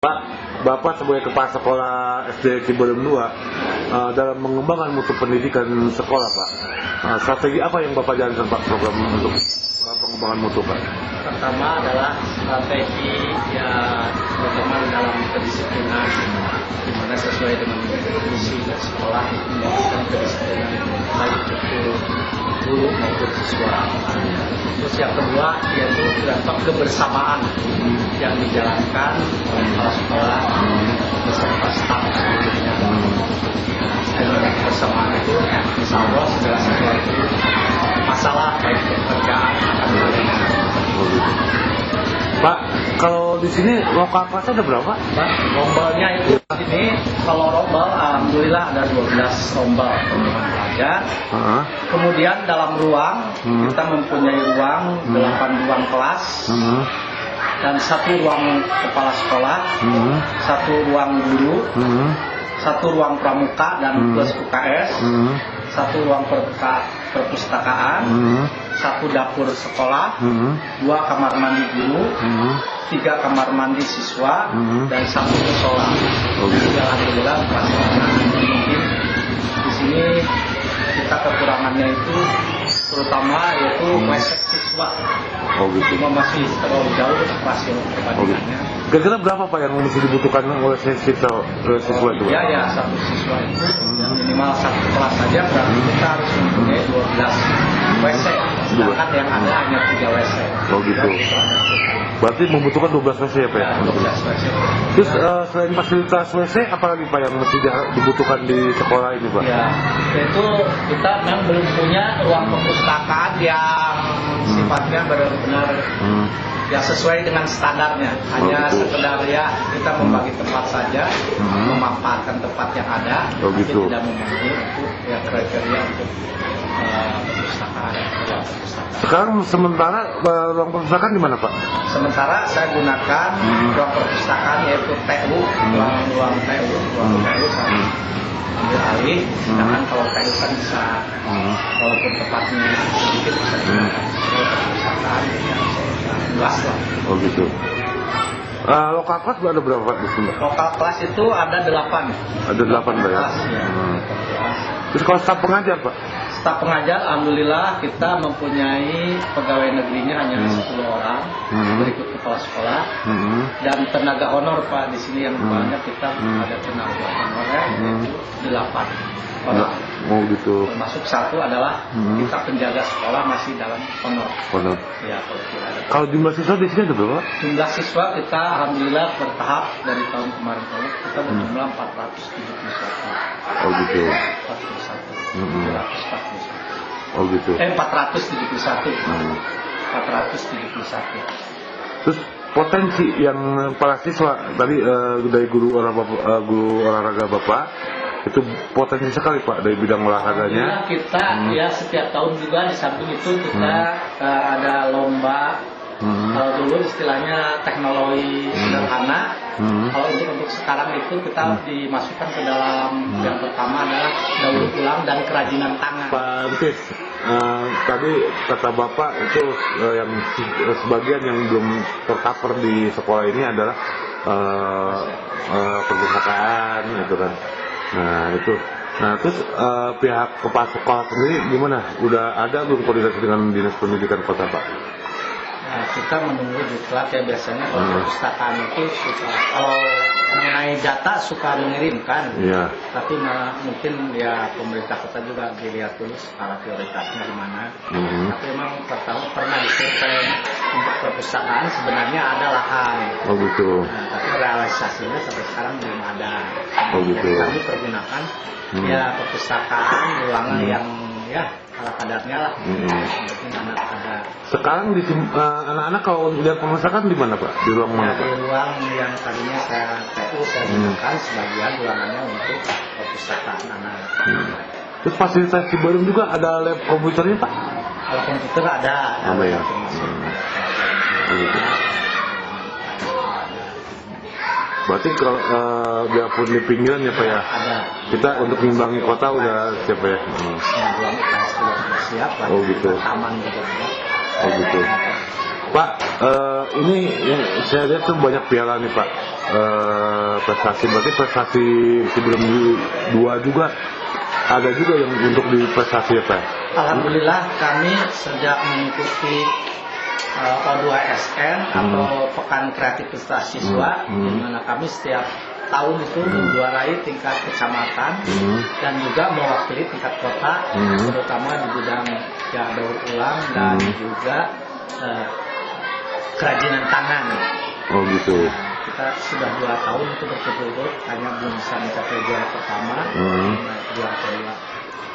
Pak, Bapak sebagai kepala sekolah SD Ciberem 2 dalam mengembangkan mutu pendidikan sekolah, Pak. Strategi apa yang Bapak jalankan, Pak, program untuk pengembangan mutu, Pak? Pertama adalah strategi bagaimana dalam kedisiplinan, di mana sesuai dengan misi dan sekolah menjadikan kedisiplinan baik itu guru maupun siswa. Terus yang kedua yaitu kebersamaan yang dijalankan oleh kepala sekolah beserta staf seluruhnya. Dan kebersamaan itu insya Allah segala sesuatu masalah baik pekerjaan akan dilakukan. Pak, kalau di sini lokal kelasnya ada berapa? Pak, rombalnya itu di sini kalau rombal alhamdulillah ada 12 rombal pelajar. Kemudian dalam ruang kita mempunyai ruang 8 ruang kelas. Dan 1 ruang kepala sekolah, 1 ruang guru, 1 ruang pramuka dan plus UKS, 1 ruang perpustakaan, 1 dapur sekolah, 2 kamar mandi guru, 3 kamar mandi siswa, dan 1 musola. Alhamdulillah mungkin di sini kita kekurangannya itu terutama yaitu WC siswa. Cuma masih terlalu jauh hasil perbandingannya. Kira-kira berapa, Pak, yang mesti dibutuhkan oleh siswa itu? Ya, 1 siswa itu minimal 1 kelas saja berarti kita harus mempunyai 12 WC. Sedangkan yang ada hanya 3 WC. Oh gitu. Berarti membutuhkan 12 WC ya, Pak? Ya, 12 WC. Terus selain fasilitas WC, apa lagi, Pak, yang mesti dibutuhkan di sekolah ini, Pak? Ya, itu kita memang belum punya ruang perpustakaan yang sifatnya benar-benar ya sesuai dengan standarnya. Hanya sekedar ya kita membagi tempat saja, memanfaatkan tempat yang ada, tapi tidak memenuhi untuk ya kriteria untuk perpustakaan. Sekarang sementara ruang perpustakaan di mana, Pak? Sementara saya gunakan ruang perpustakaan yaitu TU, ruang TU saya ambil alih. Sedangkan kalau TU kan bisa walaupun tempatnya sedikit bisa digunakan perpustakaan luas lah. Oh gitu. Lokal kelas ada berapa, Pak, di sini? Lokal kelas itu ada 8. Ada 8, Pak, ya? Terus kalau staf pengajar, Pak? Staf pengajar, alhamdulillah kita mempunyai pegawai negerinya hanya 10 orang, berikut kepala sekolah, dan tenaga honor, Pak, di sini yang banyak kita ada tenaga honor yaitu 8 orang. Oh gitu. Termasuk 1 adalah kita penjaga sekolah masih dalam honor. Ya, kalau jumlah siswa di sini ada berapa? Jumlah siswa kita alhamdulillah bertahap dari tahun kemarin kita berjumlah 471. Oh gitu. 441. 441. Oh gitu. 471. 471. Terus potensi yang para siswa tadi dari guru olahraga Bapak itu potensi sekali, Pak, dari bidang olahraganya. Kita ya setiap tahun juga di samping itu kita ada lomba. Kalau dulu istilahnya teknologi sederhana. Kalau untuk sekarang itu kita dimasukkan ke dalam yang pertama adalah daur ulang dan kerajinan tangan. Pak Entis, tadi kata Bapak itu yang sebagian yang belum tercover di sekolah ini adalah perpustakaan, gitu kan. Nah itu. Nah terus pihak kepala sekolah sendiri gimana? Udah ada belum koordinasi dengan Dinas Pendidikan Kota, Pak? Nah, kita menunggu diklat ya biasanya kalau perpustakaan itu suka kalau mengenai data suka mengirimkan, tapi mungkin ya pemerintah kota juga dilihat dulu skala prioritasnya di mana. Tapi memang pertama pernah disurvei untuk perpustakaan sebenarnya ada lahan. Oh gitu. Nah, tapi realisasinya sampai sekarang belum ada. Oh gitu. Yang kami pergunakan ya perpustakaan ruangan yang ya ala kadarnya lah. Mungkin anak ada. Sekarang di anak-anak kalau lihat perpustakaan di mana, Pak? Di ruang mana, Pak? Di ruang yang tadinya saya gunakan sebagian ruangannya untuk perpustakaan anak. Terus fasilitas Ciberem juga ada lab komputernya, Pak? Kalau komputer ada. Ada ya. Berarti kalau biarpun di pinggiran ya, Pak, ya? Ada. Kita untuk mengimbangi kota udah siap, ya? Ruang UKS juga siap. Oh gitu. Taman juga ada. Oh gitu. Pak, ini yang saya lihat tuh banyak piala nih, Pak. prestasi, berarti prestasi Ciberem 2 juga ada juga yang untuk di prestasi ya Pak? Alhamdulillah kami sejak mengikuti O2SN atau Pekan Kreatif Prestasi Siswa, di mana kami setiap tahun itu menjuarai tingkat kecamatan dan juga mewakili tingkat kota, terutama di bidang ya daur ulang dan juga kerajinan tangan. Oh gitu. Kita sudah 2 tahun itu berturut-turut, hanya belum bisa mencapai juara pertama, juara kedua.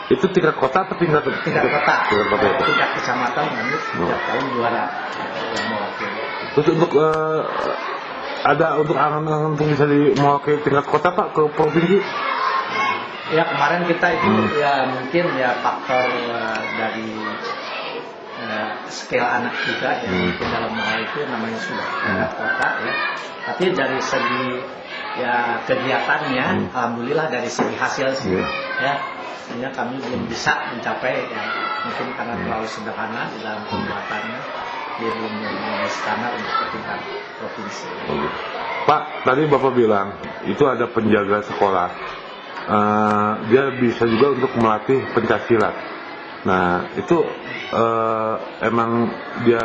Itu tingkat kota atau tingkat kota? Tingkat kota itu. Tingkat kecamatan kami setiap tahun juara yang mewakili. Terus untuk ada untuk angan-angan untuk bisa mewakili tingkat kota Pak ke provinsi? Ya kemarin kita itu ya mungkin ya faktor dari skill anak juga ya mungkin dalam hal itu namanya sudah tingkat kota ya. Tapi dari segi ya kegiatannya, alhamdulillah dari segi hasil sih ya. Hanya kami belum bisa mencapai ya, mungkin karena terlalu sederhana di dalam pembuatannya, dia belum memenuhi standar untuk tingkat provinsi. Pak, tadi Bapak bilang itu ada penjaga sekolah, dia bisa juga untuk melatih pencaksilat. Nah itu emang dia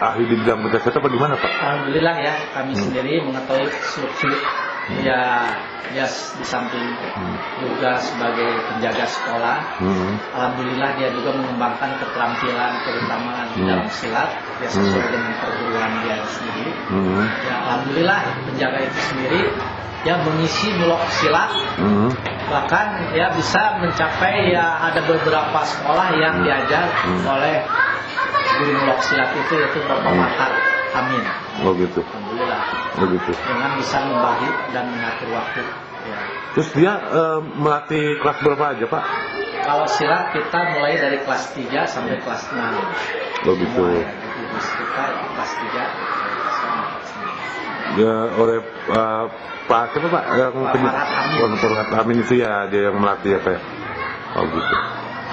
ahli di bidang pencaksilat apa gimana Pak? Alhamdulillah ya, kami sendiri mengetahui seluk-beluk ya dia di samping juga sebagai penjaga sekolah. Alhamdulillah dia juga mengembangkan keterampilan terutama di dalam silat ya sesuai dengan perguruan dia sendiri. Ya alhamdulillah penjaga itu sendiri ya mengisi blok silat, bahkan ya bisa mencapai ya ada beberapa sekolah yang diajar oleh guru blok silat itu yaitu Bapak Matar Amin. Oh gitu. Alhamdulillah. Oh gitu. Dengan bisa membagi dan mengatur waktu. Ya. Terus dia melatih kelas berapa aja Pak? Kalau silat kita mulai dari kelas 3 sampai kelas 6. Oh gitu. Jadi kita kelas 3 ya oleh Pak siapa Pak yang Marat Amin itu ya dia yang melatih apa ya? Oh gitu.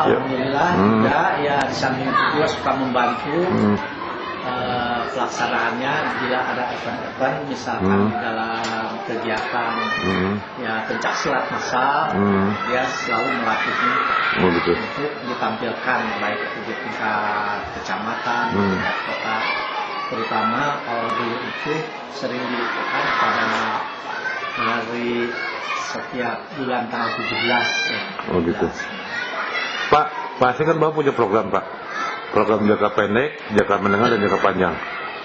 Alhamdulillah juga ya di samping itu juga suka membantu pelaksanaannya bila ada event-event misalkan dalam kegiatan ya pencak silat massal dia selalu melatihnya gitu. untuk ditampilkan baik itu di tingkat kecamatan, tingkat kota, terutama kalau dulu itu sering dilakukan pada hari setiap bulan tanggal 17 ya. Oh gitu. Pak, pasti kan Bapak punya program Pak. Program jangka pendek, jangka menengah dan jangka panjang.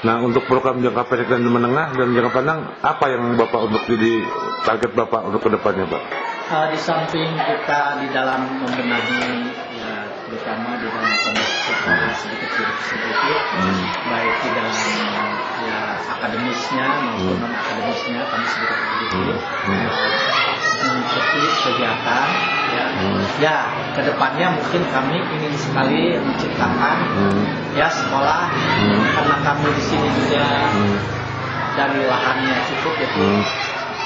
Nah untuk program jangka pendek dan menengah dan jangka panjang apa yang Bapak untuk jadi target Bapak untuk kedepannya Pak? Di samping kita di dalam membenahi ya terutama di dalam kondisi sedikit baik di dalam ya akademisnya maupun non akademisnya kami sedikit mengikuti kegiatan ya kedepannya mungkin kami ingin sekali menciptakan ya sekolah karena kami di sini juga dari lahannya cukup itu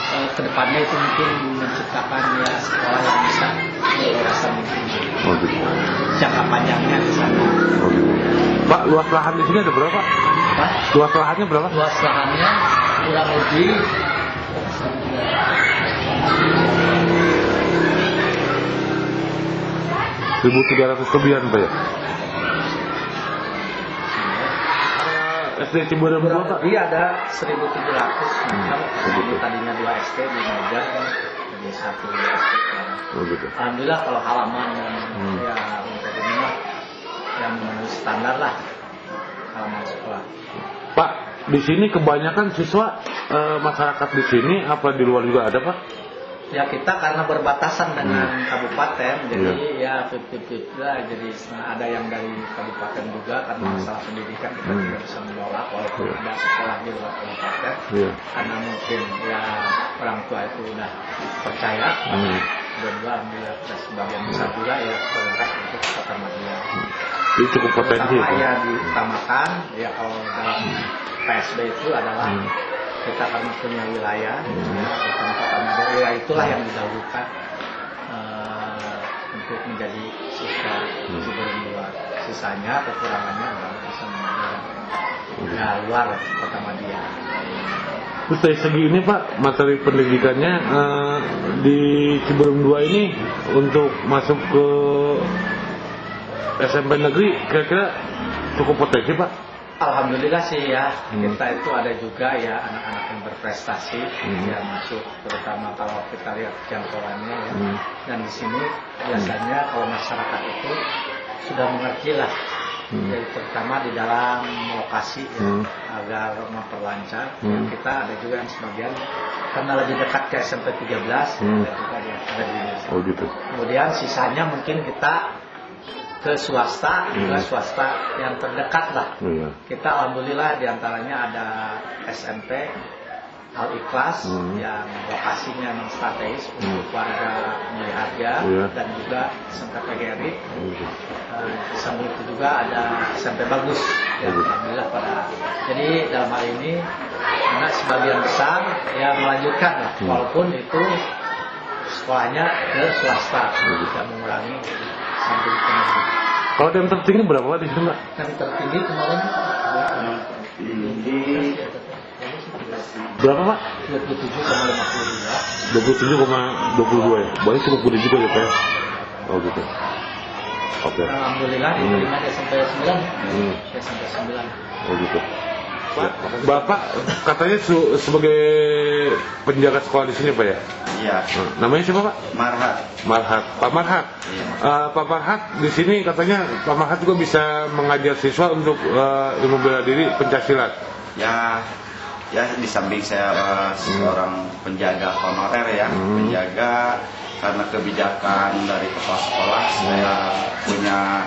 kedepannya itu mungkin menciptakan ya sekolah yang bisa berwawasan jangka panjangnya di sana. Pak, luas lahan di sini ada berapa? Pak? Luas lahannya berapa? Luas lahannya kurang lebih 1.300 lebihan Pak ya? SD Ciberem berapa Pak? Iya ada 1.700 meter. Jadi tadinya 2 SD di Majar kan jadi 1 SD. Oh gitu. Alhamdulillah kalau halaman ya untuk ini mah yang memenuhi standar lah halaman sekolah. Pak, di sini kebanyakan siswa masyarakat di sini apa di luar juga ada Pak? Ya kita karena berbatasan dengan kabupaten, jadi ya 50-50 lah. Jadi ada yang dari kabupaten juga karena masalah pendidikan kita tidak bisa menolak walaupun ada sekolah di luar kabupaten. Karena mungkin ya orang tua itu udah percaya. Dan alhamdulillah sebagian besar juga ya prioritas untuk kota Madia. Itu cukup potensi. Pertama ya diutamakan ya kalau dalam PSB itu adalah kita karena punya wilayah, wilayah itulah yang didahulukan untuk menjadi siswa Ciberem 2. Sisanya kekurangannya adalah bisa menjadi luar kota Madia. Terus dari segi ini Pak, materi pendidikannya di Ciberem 2 ini untuk masuk ke SMP negeri kira-kira cukup potensi Pak? Alhamdulillah sih ya, kita itu ada juga ya anak-anak yang berprestasi yang masuk, terutama kalau kita lihat jangkauannya ya. Dan di sini biasanya kalau masyarakat itu sudah mengerti lah, jadi terutama di dalam lokasi ya, agar memperlancar. Kita ada juga yang sebagian karena lebih dekat ke SMP 13, ada juga ada di Indonesia. Oh gitu. Kemudian sisanya mungkin kita ke swasta, juga swasta yang terdekat lah. Kita alhamdulillah diantaranya ada SMP Al-Ikhlas yang lokasinya memang strategis untuk warga Mulyharja dan juga SMP PGRI. Sambil itu juga ada SMP Bagus yang alhamdulillah jadi dalam hal ini anak sebagian besar yang melanjutkan lah, walaupun itu sekolahnya ke swasta, tidak mengurangi sampai ke negeri. Kalau yang tertinggi berapa Pak di sini Pak? Yang tertinggi kemarin berapa Pak? 27,52. 27,22 ya. Berarti cukup gede juga ya Pak. Oh gitu. Oke. Alhamdulillah diterima dia sampai 9. Dia sampai 9. Oh gitu. Ya. Bapak katanya sebagai penjaga sekolah di sini Pak ya? Iya. Namanya siapa Pak? Marhat. Marhat. Pak Marhat. Iya. Pak Marhat di sini katanya Pak Marhat juga bisa mengajar siswa untuk ilmu bela diri pencaksilat. Ya di samping saya seorang penjaga honorer ya, penjaga karena kebijakan dari kepala sekolah saya punya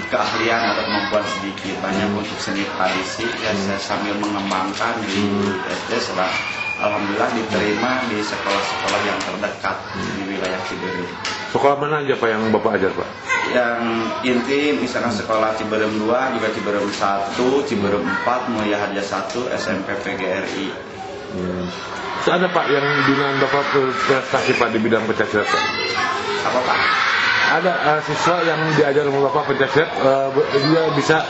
keahlian atau kemampuan sedikit banyak untuk seni tradisi ya, saya sambil mengembangkan di SD alhamdulillah diterima di sekolah-sekolah yang terdekat di wilayah Ciberem. Sekolah mana aja Pak yang Bapak ajar Pak? Yang inti misalkan sekolah Ciberem 2, juga Ciberem 1, Ciberem 4, Mulyharja 1, SMP PGRI. Terus ada Pak yang binaan Bapak prestasi Pak di bidang pencaksilat Pak? Apa Pak? Ada siswa yang diajar sama Bapak pencaksilat, dia bisa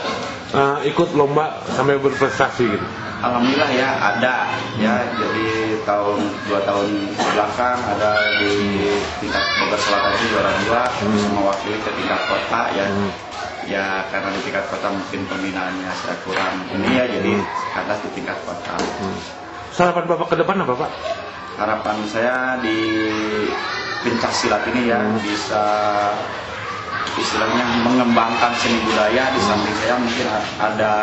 ikut lomba sampai berprestasi gitu. Alhamdulillah ya ada ya, jadi 2 tahun belakang ada di tingkat Bogor Selatan itu juara 2 bisa mewakili ke tingkat kota ya. Ya karena di tingkat kota mungkin pembinaannya saya kurang ini ya, jadi karena di tingkat kota. Harapan Bapak ke depan apa Pak? Harapan saya di pencaksilat ini ya bisa istilahnya mengembangkan seni budaya. Di samping saya mungkin ada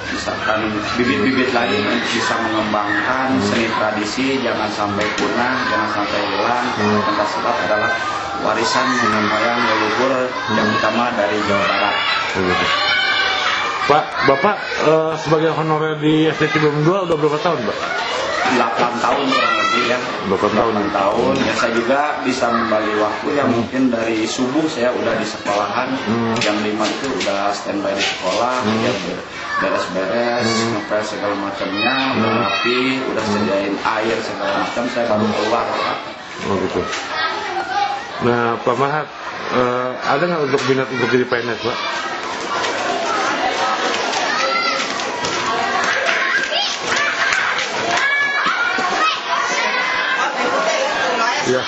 misalkan bibit-bibit lagi bisa mengembangkan seni tradisi, jangan sampai punah, jangan sampai hilang. Pencaksilat adalah warisan nenek moyang leluhur yang utama dari Jawa Barat. Pak, Bapak sebagai honorer di SD Ciberem 2 udah berapa tahun Pak? 8 tahun kurang lebih ya. 8 tahun. Ya saya juga bisa membagi waktu yang mungkin dari subuh saya udah di sekolahan, jam 5 itu udah standby di sekolah, ya beres-beres, ngepel segala macamnya, udah rapi, udah sediain air segala macam, saya baru keluar Pak. Oh gitu. Nah Pak Marhat, ada nggak untuk minat untuk jadi PNS Pak? Ya.